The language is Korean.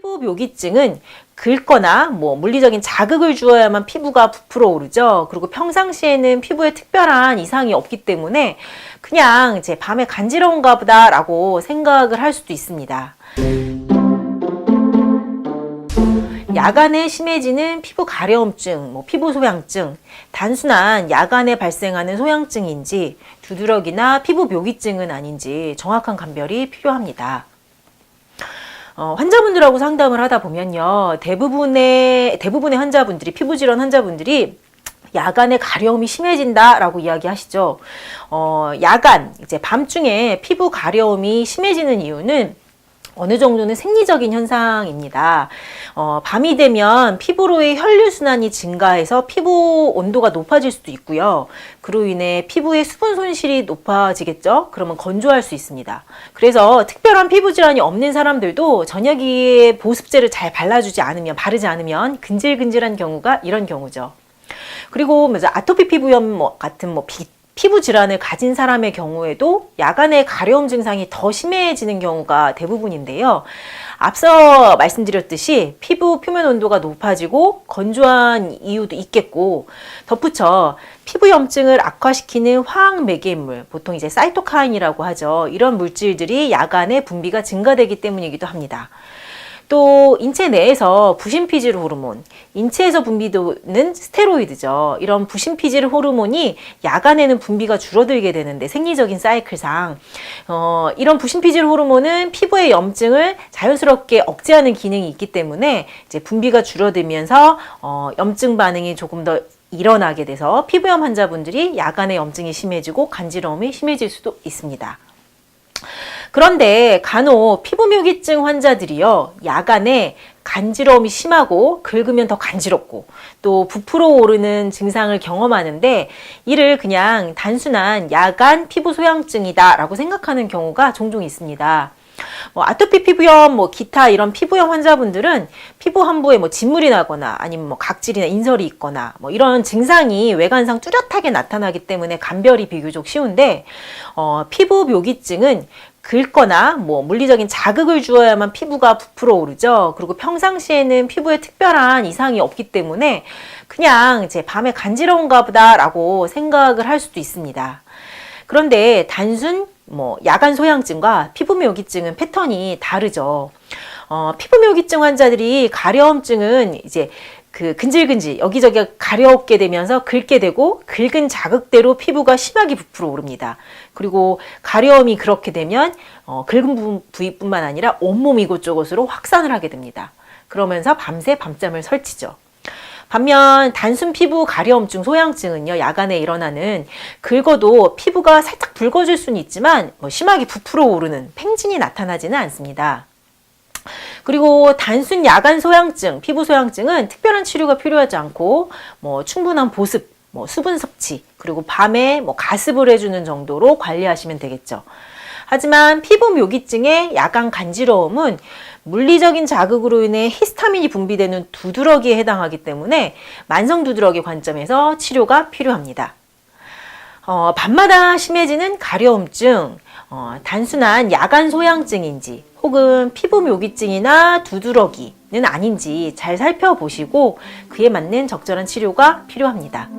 피부 묘기증은 긁거나 물리적인 자극을 주어야만 피부가 부풀어 오르죠. 그리고 평상시에는 피부에 특별한 이상이 없기 때문에 그냥 이제 밤에 간지러운가 보다라고 생각을 할 수도 있습니다. 야간에 심해지는 피부 가려움증, 피부 소양증, 단순한 야간에 발생하는 소양증인지 두드러기나 피부 묘기증은 아닌지 정확한 감별이 필요합니다. 환자분들하고 상담을 하다 보면요, 대부분의 환자분들이, 피부질환 환자분들이 야간에 가려움이 심해진다라고 이야기하시죠. 야간, 이제 밤중에 피부 가려움이 심해지는 이유는 어느 정도는 생리적인 현상입니다. 밤이 되면 피부로의 혈류순환이 증가해서 피부 온도가 높아질 수도 있고요. 그로 인해 피부의 수분 손실이 높아지겠죠? 그러면 건조할 수 있습니다. 그래서 특별한 피부 질환이 없는 사람들도 저녁에 보습제를 잘 바르지 않으면 근질근질한 경우가 이런 경우죠. 그리고 아토피 피부염 같은 피부 질환을 가진 사람의 경우에도 야간에 가려움 증상이 더 심해지는 경우가 대부분인데요. 앞서 말씀드렸듯이 피부 표면 온도가 높아지고 건조한 이유도 있겠고, 덧붙여 피부염증을 악화시키는 화학 매개물, 보통 이제 사이토카인이라고 하죠. 이런 물질들이 야간에 분비가 증가되기 때문이기도 합니다. 또 인체 내에서 부신피질 호르몬, 인체에서 분비되는 스테로이드죠. 이런 부신피질 호르몬이 야간에는 분비가 줄어들게 되는데, 생리적인 사이클상 이런 부신피질 호르몬은 피부의 염증을 자연스럽게 억제하는 기능이 있기 때문에 이제 분비가 줄어들면서 염증 반응이 조금 더 일어나게 돼서 피부염 환자분들이 야간에 염증이 심해지고 간지러움이 심해질 수도 있습니다. 그런데 간혹 피부묘기증 환자들이요, 야간에 간지러움이 심하고 긁으면 더 간지럽고 또 부풀어 오르는 증상을 경험하는데, 이를 그냥 단순한 야간 피부 소양증이다 라고 생각하는 경우가 종종 있습니다. 아토피 피부염, 기타 이런 피부염 환자분들은 피부 한부에 진물이 나거나 아니면 각질이나 인설이 있거나 이런 증상이 외관상 뚜렷하게 나타나기 때문에 감별이 비교적 쉬운데, 피부 묘기증은 긁거나 물리적인 자극을 주어야만 피부가 부풀어 오르죠. 그리고 평상시에는 피부에 특별한 이상이 없기 때문에 그냥 이제 밤에 간지러운가 보다라고 생각을 할 수도 있습니다. 그런데 단순 야간 소양증과 피부묘기증은 패턴이 다르죠. 피부묘기증 환자들이 가려움증은 이제 근질근질 여기저기 가렵게 되면서 긁게 되고, 긁은 자극대로 피부가 심하게 부풀어 오릅니다. 그리고 가려움이 그렇게 되면 긁은 부위뿐만 아니라 온몸 이곳저곳으로 확산을 하게 됩니다. 그러면서 밤새 밤잠을 설치죠. 반면 단순 피부 가려움증, 소양증은요, 야간에 일어나는, 긁어도 피부가 살짝 붉어질 수는 있지만 심하게 부풀어 오르는 팽진이 나타나지는 않습니다. 그리고 단순 야간 소양증, 피부 소양증은 특별한 치료가 필요하지 않고 충분한 보습, 수분 섭취, 그리고 밤에 가습을 해주는 정도로 관리하시면 되겠죠. 하지만 피부 묘기증의 야간 간지러움은 물리적인 자극으로 인해 히스타민이 분비되는 두드러기에 해당하기 때문에 만성 두드러기 관점에서 치료가 필요합니다. 밤마다 심해지는 가려움증, 단순한 야간 소양증인지 혹은 피부 묘기증이나 두드러기는 아닌지 잘 살펴보시고 그에 맞는 적절한 치료가 필요합니다.